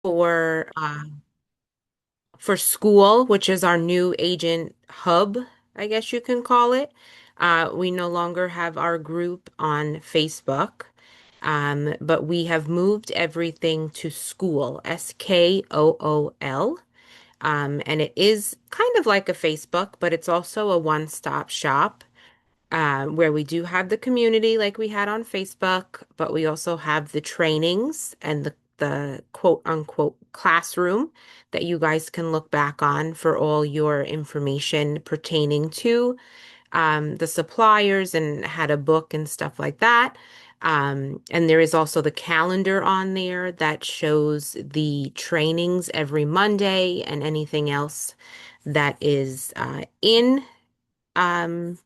for school, which is our new agent hub, I guess you can call it. We no longer have our group on Facebook, but we have moved everything to school, SKOOL. And it is kind of like a Facebook, but it's also a one-stop shop where we do have the community like we had on Facebook, but we also have the trainings and the quote unquote classroom that you guys can look back on for all your information pertaining to the suppliers and how to book and stuff like that. And there is also the calendar on there that shows the trainings every Monday and anything else that is in. Um,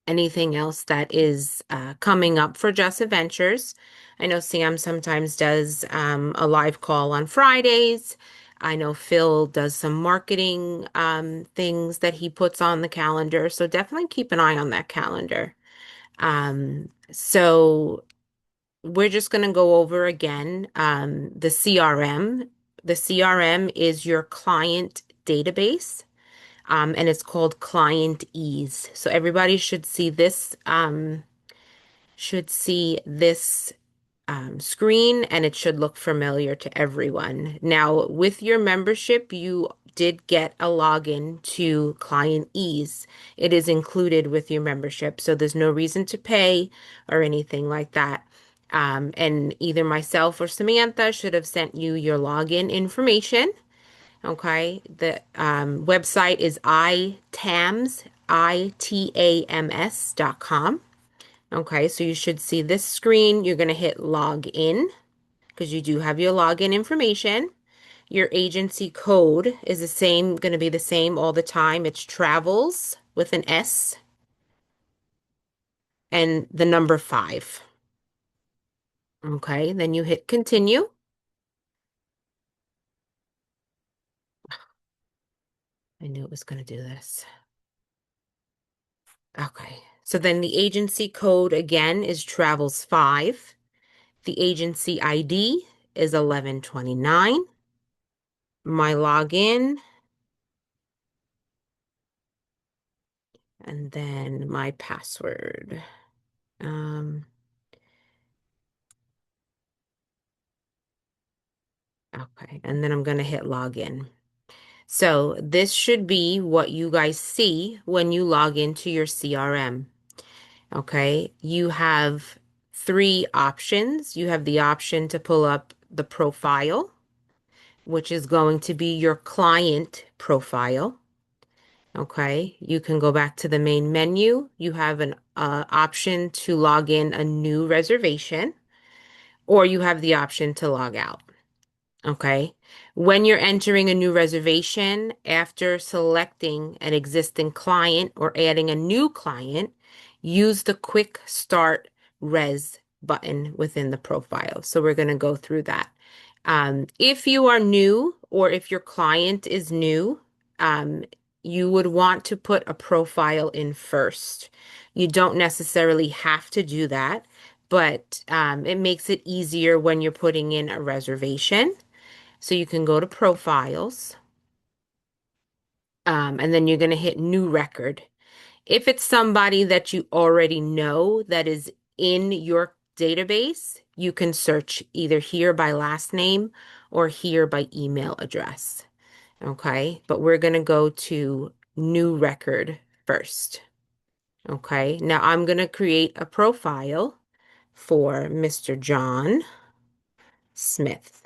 Anything else that is coming up for Just Adventures. I know Sam sometimes does a live call on Fridays. I know Phil does some marketing things that he puts on the calendar. So definitely keep an eye on that calendar. So we're just going to go over again the CRM. The CRM is your client database and it's called Client Ease. So everybody should see this screen, and it should look familiar to everyone. Now, with your membership, you did get a login to Client Ease. It is included with your membership, so there's no reason to pay or anything like that. And either myself or Samantha should have sent you your login information. Okay, the website is itams.com. Okay, so you should see this screen. You're going to hit log in because you do have your login information. Your agency code is going to be the same all the time. It's travels with an S and the number 5. Okay, then you hit continue. I knew it was going to do this. Okay, so then the agency code again is travels 5. The agency ID is 1129. My login, and then my password. Um, okay, and then I'm going to hit login. So this should be what you guys see when you log into your CRM. Okay, you have 3 options. You have the option to pull up the profile, which is going to be your client profile. Okay, you can go back to the main menu. You have an option to log in a new reservation, or you have the option to log out. Okay. When you're entering a new reservation, after selecting an existing client or adding a new client, use the Quick Start Res button within the profile. So we're going to go through that. If you are new or if your client is new, um, you would want to put a profile in first. You don't necessarily have to do that, but it makes it easier when you're putting in a reservation. So you can go to profiles, and then you're going to hit new record. If it's somebody that you already know that is in your database, you can search either here by last name or here by email address. Okay, but we're going to go to new record first. Okay, now I'm going to create a profile for Mr. John Smith.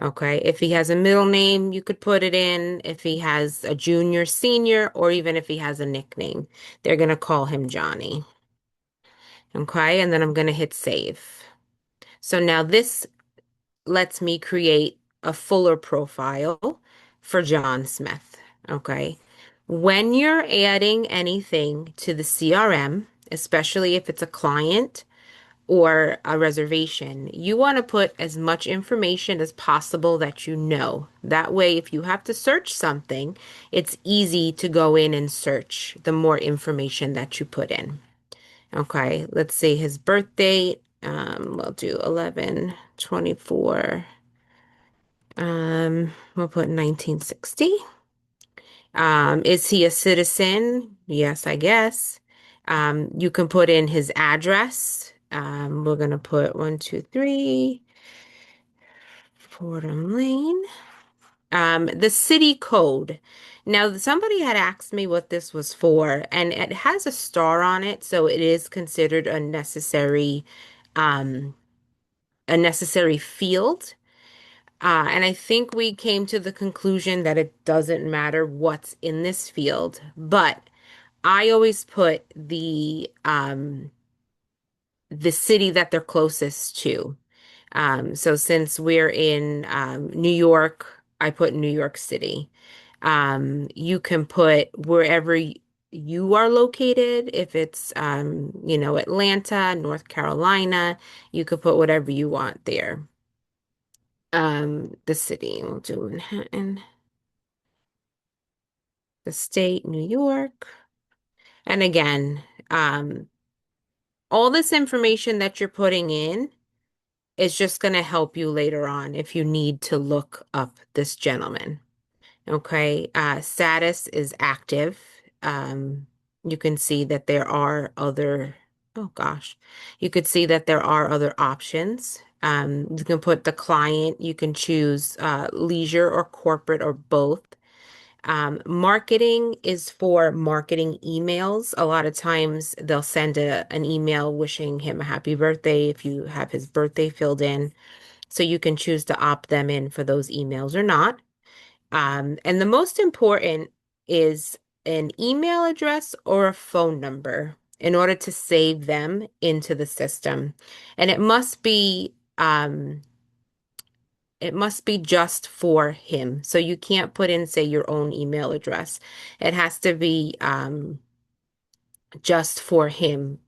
Okay, if he has a middle name, you could put it in. If he has a junior, senior, or even if he has a nickname, they're going to call him Johnny. Okay, and then I'm going to hit save. So now this lets me create a fuller profile for John Smith. Okay, when you're adding anything to the CRM, especially if it's a client, or a reservation, you want to put as much information as possible that you know. That way, if you have to search something, it's easy to go in and search the more information that you put in. Okay, let's say his birth date. We'll do 11/24. We'll put 1960. Is he a citizen? Yes, I guess. You can put in his address. We're gonna put 123 Fordham Lane. The city code. Now, somebody had asked me what this was for, and it has a star on it, so it is considered um, a necessary field. And I think we came to the conclusion that it doesn't matter what's in this field, but I always put the city that they're closest to. So since we're in New York, I put New York City. You can put wherever you are located. If it's Atlanta, North Carolina, you could put whatever you want there. The city, we'll do Manhattan, the state, New York. And again, um, all this information that you're putting in is just going to help you later on if you need to look up this gentleman. Okay. Status is active. Um, you can see that there are oh gosh, you could see that there are other options. You can put the client, you can choose leisure or corporate or both. Marketing is for marketing emails. A lot of times they'll send an email wishing him a happy birthday if you have his birthday filled in. So you can choose to opt them in for those emails or not. And the most important is an email address or a phone number in order to save them into the system. And it must be just for him. So you can't put in, say, your own email address. It has to be just for him,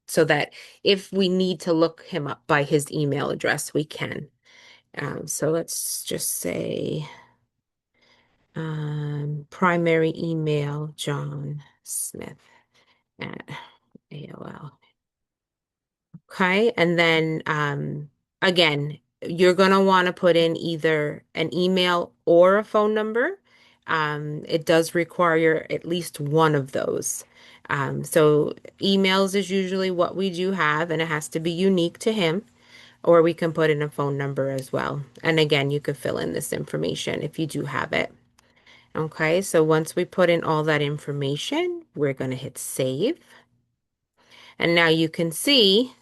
so that if we need to look him up by his email address, we can. So let's just say primary email, John Smith at AOL. Okay. And then again, you're going to want to put in either an email or a phone number. It does require at least one of those. So emails is usually what we do have, and it has to be unique to him, or we can put in a phone number as well. And again, you could fill in this information if you do have it. Okay, so once we put in all that information, we're going to hit save. And now you can see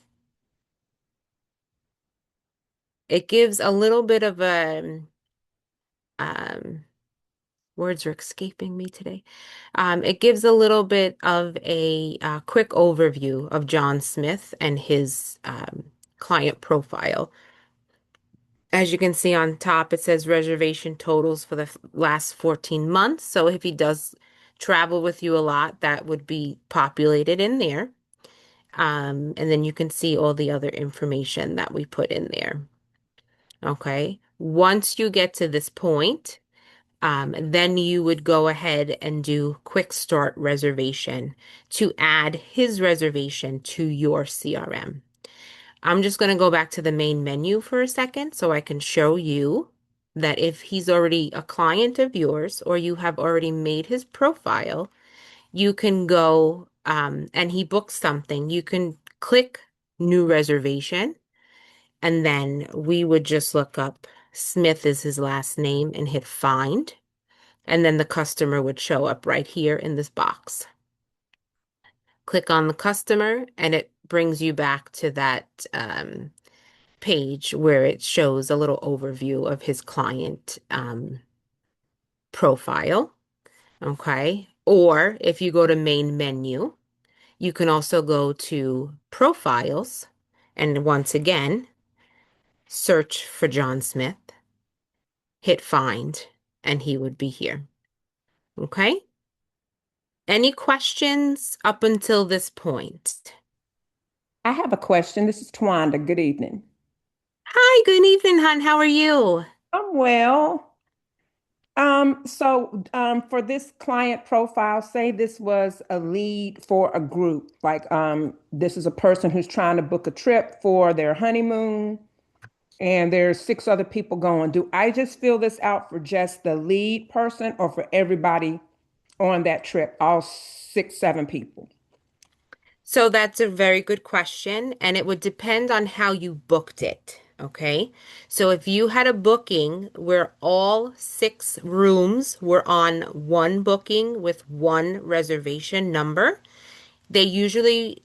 it gives a little bit of a, um, words are escaping me today. It gives a little bit of a quick overview of John Smith and his client profile. As you can see on top, it says reservation totals for the last 14 months. So if he does travel with you a lot, that would be populated in there. And then you can see all the other information that we put in there. Okay. Once you get to this point, then you would go ahead and do quick start reservation to add his reservation to your CRM. I'm just going to go back to the main menu for a second so I can show you that if he's already a client of yours or you have already made his profile, you can go and he books something. You can click new reservation, and then we would just look up Smith is his last name and hit find. And then the customer would show up right here in this box. Click on the customer, and it brings you back to that page where it shows a little overview of his client profile. Okay. Or if you go to main menu, you can also go to profiles and once again, search for John Smith, hit find, and he would be here. Okay. Any questions up until this point? I have a question. This is Twanda. Good evening. Hi, good evening, hon. How are you? I'm well. For this client profile, say this was a lead for a group. This is a person who's trying to book a trip for their honeymoon, and there's six other people going. Do I just fill this out for just the lead person or for everybody on that trip, all six, seven people? So that's a very good question, and it would depend on how you booked it. Okay. So if you had a booking where all six rooms were on one booking with one reservation number, they usually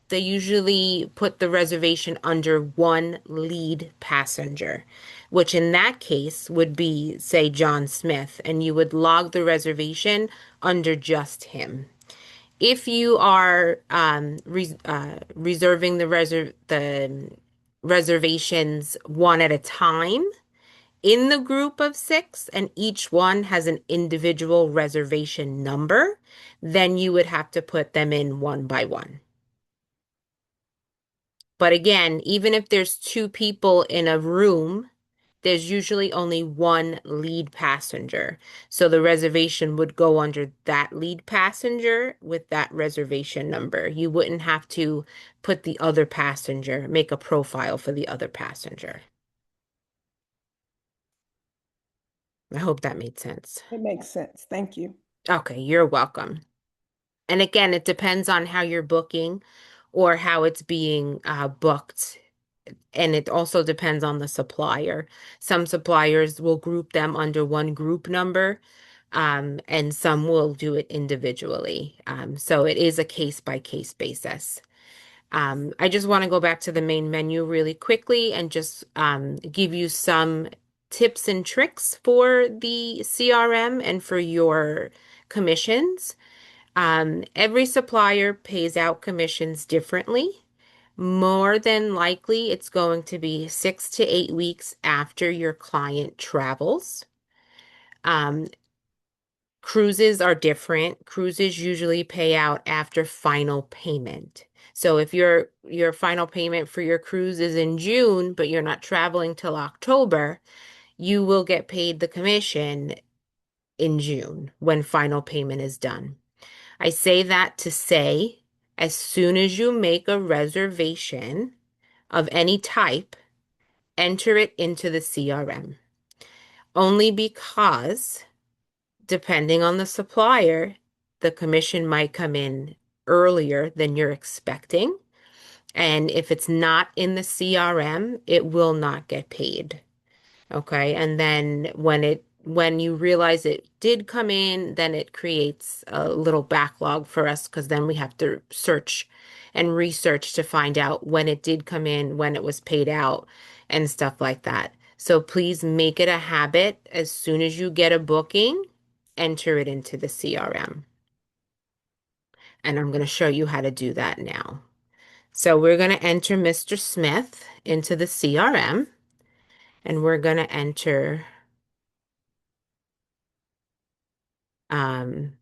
they usually put the reservation under one lead passenger, which in that case would be, say, John Smith, and you would log the reservation under just him. If you are reserving the reservations one at a time in the group of six, and each one has an individual reservation number, then you would have to put them in one by one. But again, even if there's two people in a room, there's usually only one lead passenger. So the reservation would go under that lead passenger with that reservation number. You wouldn't have to put the other passenger, make a profile for the other passenger. I hope that made sense. It makes sense. Thank you. Okay, you're welcome. And again, it depends on how you're booking or how it's being booked. And it also depends on the supplier. Some suppliers will group them under one group number, and some will do it individually. So it is a case by case basis. I just want to go back to the main menu really quickly and just give you some tips and tricks for the CRM and for your commissions. Every supplier pays out commissions differently. More than likely, it's going to be 6 to 8 weeks after your client travels. Um, Cruises are different. Cruises usually pay out after final payment. So if your final payment for your cruise is in June, but you're not traveling till October, you will get paid the commission in June when final payment is done. I say that to say, as soon as you make a reservation of any type, enter it into the CRM. Only because, depending on the supplier, the commission might come in earlier than you're expecting. And if it's not in the CRM, it will not get paid. Okay. And then when you realize it did come in, then it creates a little backlog for us because then we have to search and research to find out when it did come in, when it was paid out, and stuff like that. So please make it a habit as soon as you get a booking, enter it into the CRM. And I'm going to show you how to do that now. So we're going to enter Mr. Smith into the CRM, and we're going to enter um,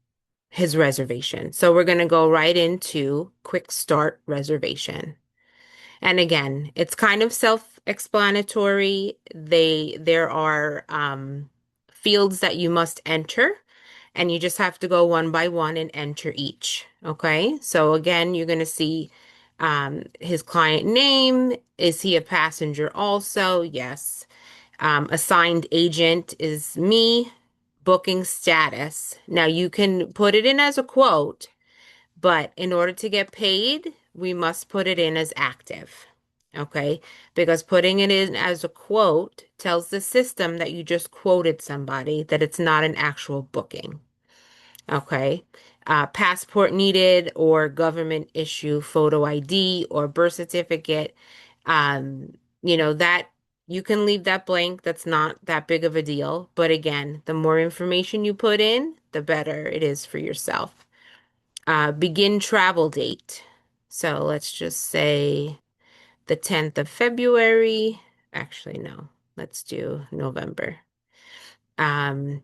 his reservation. So we're going to go right into quick start reservation. And again, it's kind of self-explanatory. There are fields that you must enter, and you just have to go one by one and enter each. Okay. So again, you're going to see his client name. Is he a passenger also? Yes. Assigned agent is me. Booking status. Now you can put it in as a quote, but in order to get paid, we must put it in as active. Okay? Because putting it in as a quote tells the system that you just quoted somebody, that it's not an actual booking. Okay. Passport needed or government issue photo ID or birth certificate. Um, that you can leave that blank. That's not that big of a deal. But again, the more information you put in, the better it is for yourself. Begin travel date. So let's just say the 10th of February. Actually, no. Let's do November. Um,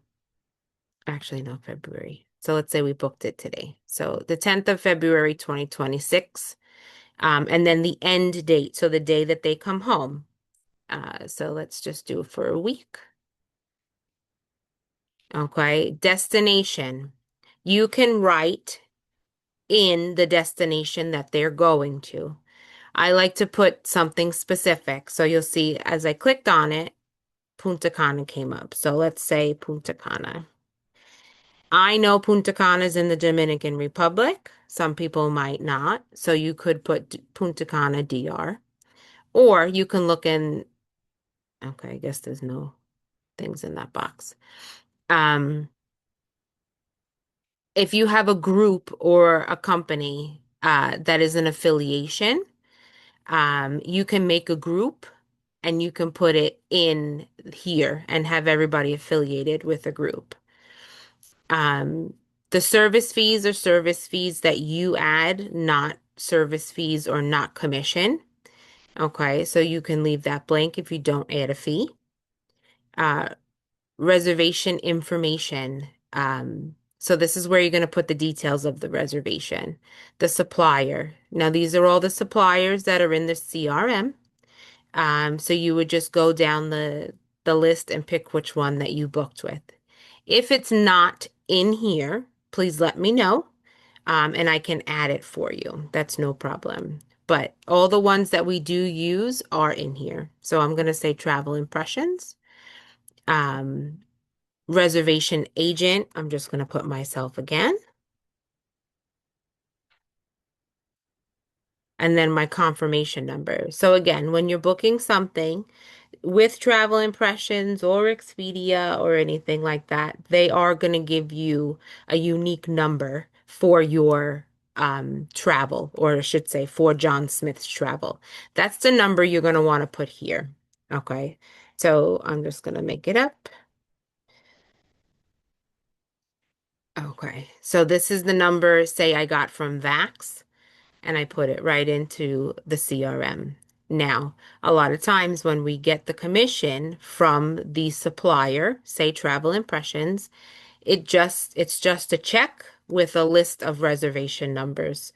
Actually, no, February. So let's say we booked it today. So the 10th of February, 2026. And then the end date. So the day that they come home. So let's just do it for a week. Okay. Destination. You can write in the destination that they're going to. I like to put something specific. So you'll see as I clicked on it, Punta Cana came up. So let's say Punta Cana. I know Punta Cana is in the Dominican Republic. Some people might not. So you could put Punta Cana DR. Or you can look in, okay, I guess there's no things in that box. Um, if you have a group or a company that is an affiliation, you can make a group and you can put it in here and have everybody affiliated with a group. Um, the service fees are service fees that you add, not service fees or not commission. Okay, so you can leave that blank if you don't add a fee. Uh, Reservation information. So this is where you're going to put the details of the reservation. The supplier. Now, these are all the suppliers that are in the CRM. So you would just go down the list and pick which one that you booked with. If it's not in here, please let me know, and I can add it for you. That's no problem. But all the ones that we do use are in here. So I'm going to say travel impressions. Um, Reservation agent. I'm just going to put myself again. And then my confirmation number. So again, when you're booking something, with travel impressions or Expedia or anything like that, they are going to give you a unique number for your travel, or I should say for John Smith's travel. That's the number you're going to want to put here. Okay. So I'm just going to make it up. Okay. So this is the number, say I got from Vax, and I put it right into the CRM. Now, a lot of times when we get the commission from the supplier, say Travel Impressions, it's just a check with a list of reservation numbers.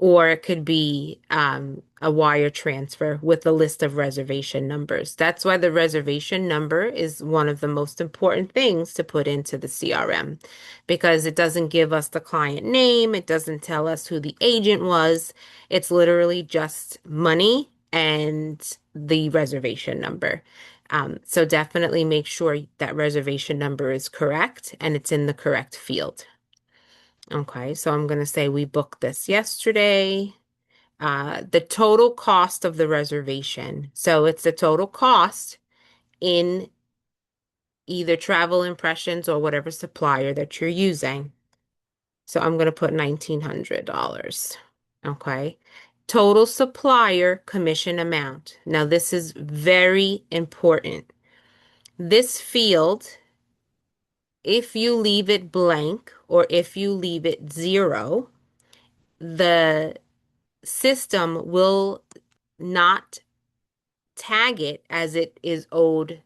Or it could be a wire transfer with a list of reservation numbers. That's why the reservation number is one of the most important things to put into the CRM because it doesn't give us the client name, it doesn't tell us who the agent was. It's literally just money and the reservation number. So definitely make sure that reservation number is correct and it's in the correct field. Okay, so I'm going to say we booked this yesterday. The total cost of the reservation. So it's the total cost in either travel impressions or whatever supplier that you're using. So I'm going to put $1,900. Okay. Total supplier commission amount. Now, this is very important. This field, if you leave it blank or if you leave it zero, the system will not tag it as it is owed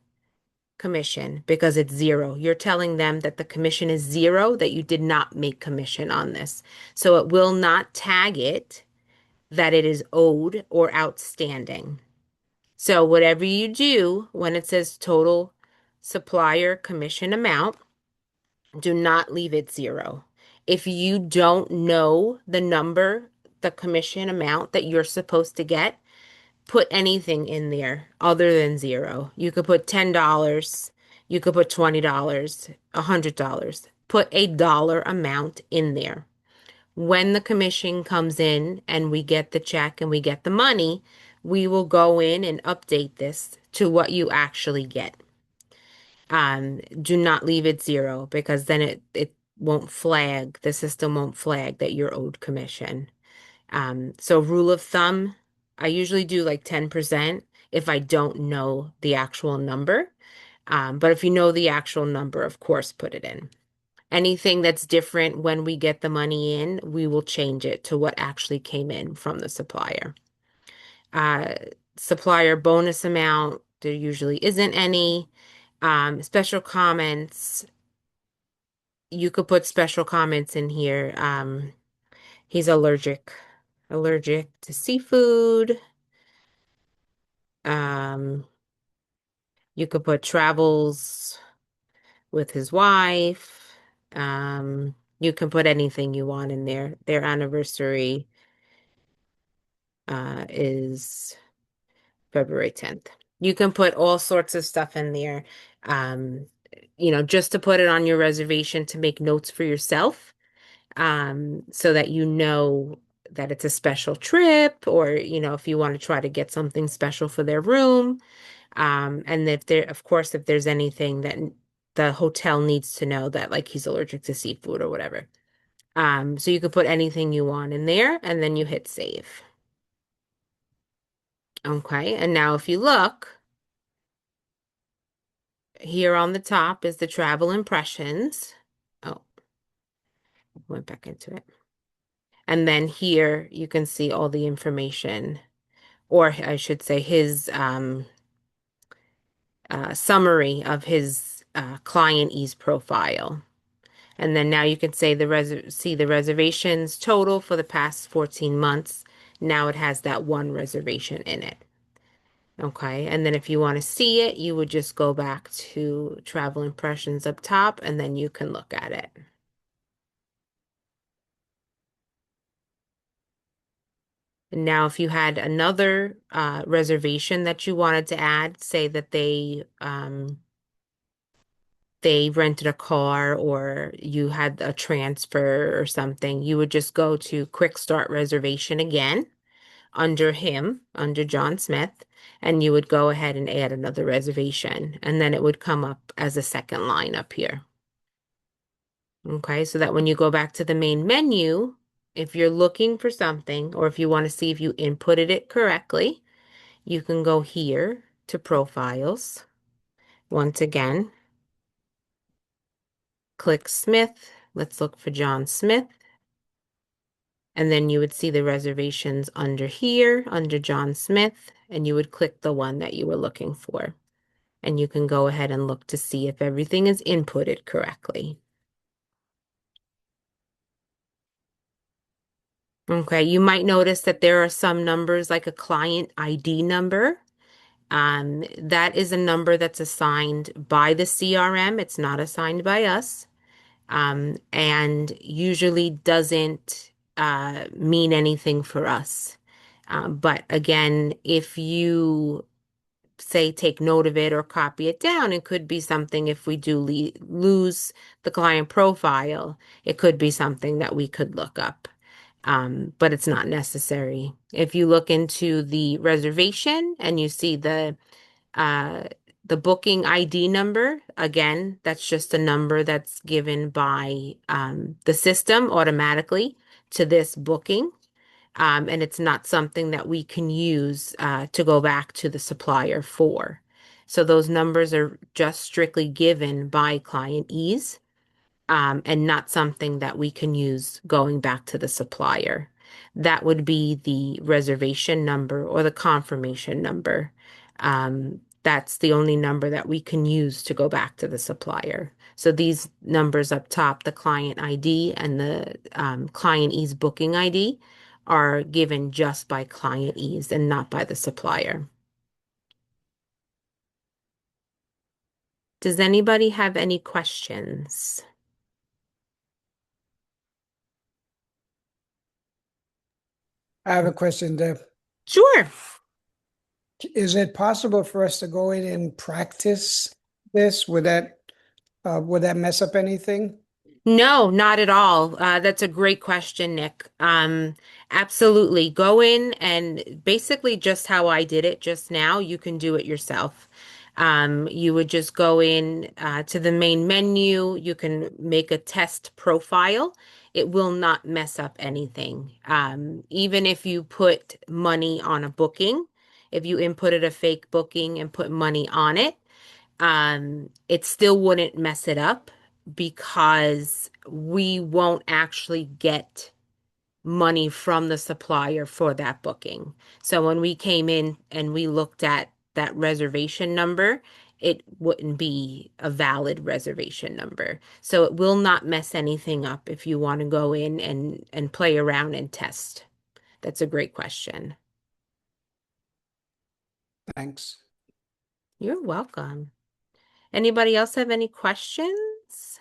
commission because it's zero. You're telling them that the commission is zero, that you did not make commission on this. So it will not tag it that it is owed or outstanding. So whatever you do when it says total supplier commission amount, do not leave it zero. If you don't know the number, the commission amount that you're supposed to get, put anything in there other than zero. You could put $10, you could put $20, $100. Put a dollar amount in there. When the commission comes in and we get the check and we get the money, we will go in and update this to what you actually get. Do not leave it zero because then it won't flag, the system won't flag that you're owed commission. So rule of thumb, I usually do like 10% if I don't know the actual number. But if you know the actual number, of course, put it in. Anything that's different when we get the money in, we will change it to what actually came in from the supplier. Uh, Supplier bonus amount, there usually isn't any. Special comments, you could put special comments in here. He's allergic to seafood. Um, you could put travels with his wife. You can put anything you want in there. Their anniversary is February 10th. You can put all sorts of stuff in there, um, just to put it on your reservation to make notes for yourself, so that you know that it's a special trip, or, if you want to try to get something special for their room. And if there, of course, if there's anything that the hotel needs to know that like he's allergic to seafood or whatever. So you could put anything you want in there and then you hit save. Okay. And now if you look here on the top is the travel impressions. Oh, went back into it. And then here you can see all the information, or I should say his summary of his client ease profile. And then now you can say see the reservations total for the past 14 months. Now it has that one reservation in it. Okay. And then if you want to see it, you would just go back to travel impressions up top and then you can look at it. And now if you had another reservation that you wanted to add, say that they rented a car or you had a transfer or something, you would just go to Quick Start Reservation again under him, under John Smith, and you would go ahead and add another reservation. And then it would come up as a second line up here. Okay, so that when you go back to the main menu, if you're looking for something or if you want to see if you inputted it correctly, you can go here to profiles. Once again, click Smith. Let's look for John Smith. And then you would see the reservations under here, under John Smith, and you would click the one that you were looking for. And you can go ahead and look to see if everything is inputted correctly. Okay, you might notice that there are some numbers like a client ID number. That is a number that's assigned by the CRM. It's not assigned by us. And usually doesn't mean anything for us. But again, if you say take note of it or copy it down, it could be something if we do lose the client profile, it could be something that we could look up. But it's not necessary. If you look into the reservation and you see uh, the booking ID number, again, that's just a number that's given by the system automatically to this booking. And it's not something that we can use to go back to the supplier for. So those numbers are just strictly given by client ease, and not something that we can use going back to the supplier. That would be the reservation number or the confirmation number. That's the only number that we can use to go back to the supplier. So these numbers up top, the client ID and the client ease booking ID, are given just by client ease and not by the supplier. Does anybody have any questions? I have a question, Deb. Sure. Is it possible for us to go in and practice this? Would that mess up anything? No, not at all. That's a great question, Nick. Absolutely. Go in and basically just how I did it just now, you can do it yourself. You would just go in to the main menu. You can make a test profile. It will not mess up anything. Even if you put money on a booking, if you inputted a fake booking and put money on it, it still wouldn't mess it up because we won't actually get money from the supplier for that booking. So when we came in and we looked at that reservation number, it wouldn't be a valid reservation number. So it will not mess anything up if you want to go in and play around and test. That's a great question. Thanks. You're welcome. Anybody else have any questions?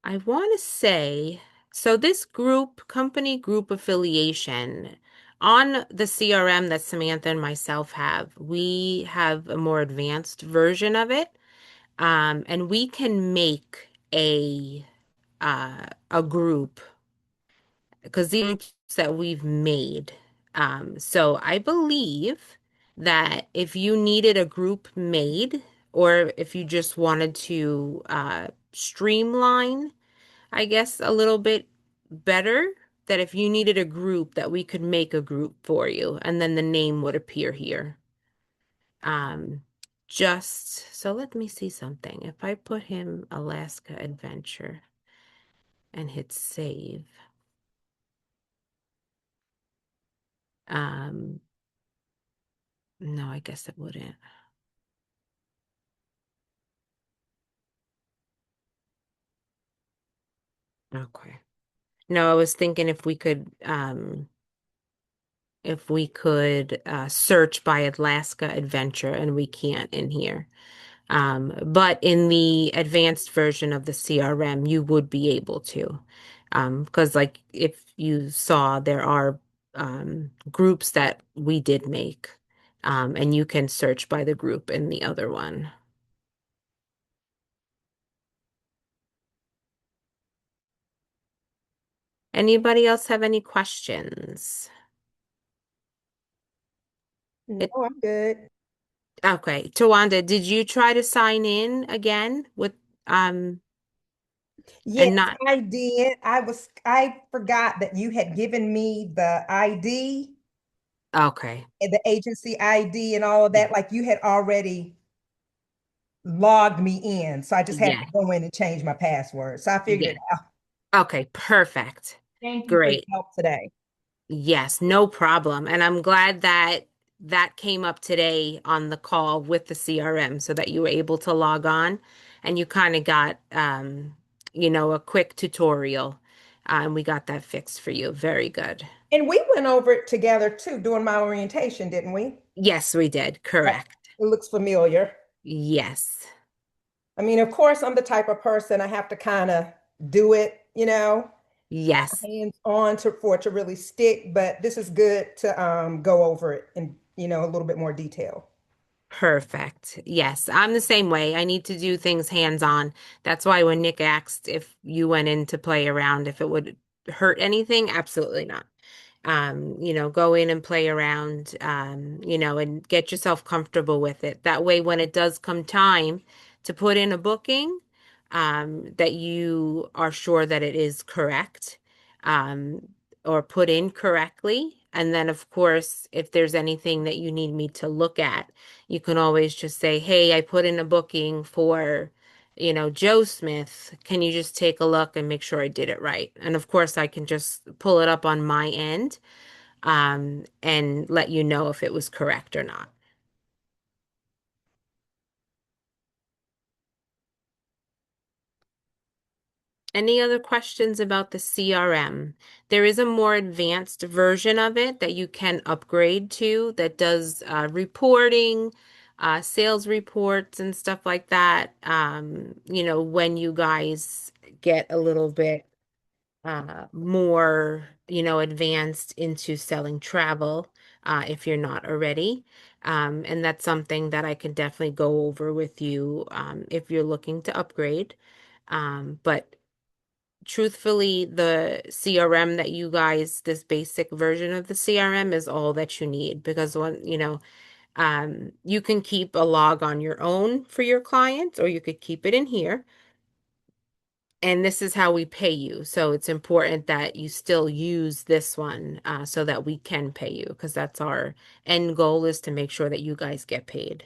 I want to say, so this group, company group affiliation on the CRM that Samantha and myself have, we have a more advanced version of it. And we can make a group because the groups that we've made. So I believe that if you needed a group made, or if you just wanted to streamline, I guess, a little bit better, that if you needed a group, that we could make a group for you, and then the name would appear here. Um, just so let me see something. If I put him Alaska Adventure and hit save, um, no, I guess it wouldn't. Okay. No, I was thinking if we could search by Alaska Adventure, and we can't in here. But in the advanced version of the CRM, you would be able to. Because like if you saw, there are groups that we did make. And you can search by the group in the other one. Anybody else have any questions? No, It, I'm good. okay. Tawanda, did you try to sign in again with um Yes, and not I did. I forgot that you had given me the ID okay. and the agency ID and all of Yeah. that. Like you had already logged me in. So I just had to Yeah. go in and change my password. So I figured Yeah. it out. Okay, perfect. Thank you for your Great. help today. Yes, no problem. And I'm glad that that came up today on the call with the CRM so that you were able to log on and you kind of got, a quick tutorial. And we got that fixed for you. Very good. And we went over it together too during my orientation, didn't we? Yes, we did. Yep. Correct. It looks familiar. Yes. I mean, of course, I'm the type of person I have to kind of do it, Yes. hands on to for it to really stick. But this is good to go over it in, a little bit more detail. Perfect. Yes, I'm the same way. I need to do things hands-on. That's why when Nick asked if you went in to play around, if it would hurt anything, absolutely not. Go in and play around, and get yourself comfortable with it. That way, when it does come time to put in a booking, that you are sure that it is correct, um, or put in correctly. And then, of course, if there's anything that you need me to look at, you can always just say, hey, I put in a booking for, Joe Smith. Can you just take a look and make sure I did it right? And of course, I can just pull it up on my end, and let you know if it was correct or not. Any other questions about the CRM? There is a more advanced version of it that you can upgrade to that does reporting, sales reports, and stuff like that. When you guys get a little bit more, advanced into selling travel, if you're not already. And that's something that I can definitely go over with you if you're looking to upgrade. But truthfully, the CRM that you guys, this basic version of the CRM is all that you need because you can keep a log on your own for your clients, or you could keep it in here. And this is how we pay you. So it's important that you still use this one so that we can pay you because that's our end goal is to make sure that you guys get paid.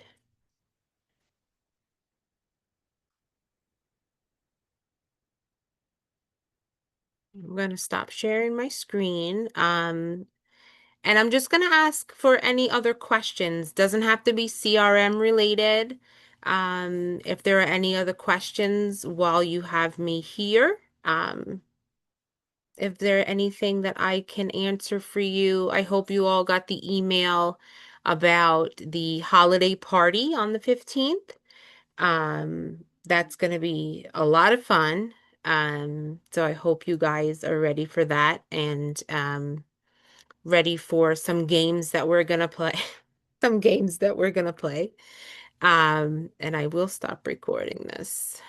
I'm going to stop sharing my screen. And I'm just going to ask for any other questions. Doesn't have to be CRM related. If there are any other questions while you have me here, if there anything that I can answer for you, I hope you all got the email about the holiday party on the 15th. That's going to be a lot of fun. So I hope you guys are ready for that and ready for some games that we're going to play. Some games that we're going to play. And I will stop recording this.